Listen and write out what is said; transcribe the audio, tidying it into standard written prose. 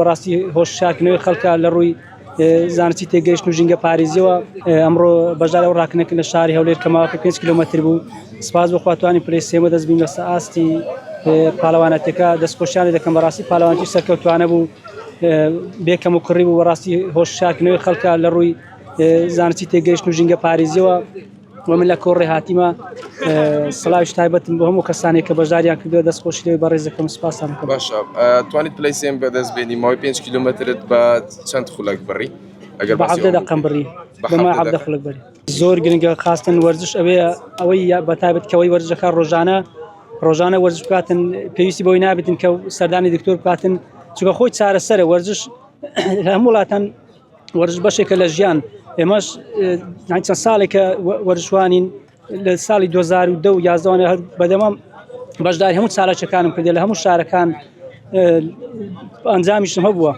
وەڕاستی هۆشیارکردنەوەی خەڵکە لە ڕووی زانستی تێگەیشتن و ژینگە پارێزیەوە ئەمڕۆ بەشدار لەو ڕاکردنەکە لە شاری هەولێر کە ماوەکە 5 کیلۆمەتر بوو. سپاس بۆ خوا توانین پلەی سێمە دەست بین لەسەر ئاستی پاڵەوانەتەکە دەستخۆشیانی دەکەم بەڕاستی پاڵەوانێکی سەرکەوتوانە بوو بێکەم و کڕی بوو بەڕاستی هۆشیارکردنەوەی خەڵکە لە ڕووی زانستی تێگەیشتن و ژینگە پارێزیەوە و من لە کۆڕێ هاتیمە سڵاویش تایبەتم بۆ هەموو کەسانێک کە بەشداریان کردووە دەستخۆشی لەوەی بەڕێز دەکەم سپاسان دەکەم. باشە توانیت پلەی سێم بەدەست بێنی ماوەی 5 کیلۆمەترت بە چەند خولەک بڕی؟ ئەگەر بە 17 دقەم بڕی بەمای 17 خولەک بڕی. زۆر گرنگە خاستن وەرزش ئەوەی بەتایبەت کەوەی وەرزشەکە ڕۆژانە وەرزش بکاتن پێویستی بۆی نابێتن کە سەردانی دکتۆر بکاتن چونکە خۆی چارەسەرە وەرزش لە هەموو وڵاتان وەرزش بەشێکە لە ژیان. ئێمەش چەند ساڵێکە وەرزشوانین لە ساڵی 2010 و 11 بەدەمام بەشداری هەموو چالەکانم کردێ لە هەموو شارەکان ئەنجامیشم هەبووە.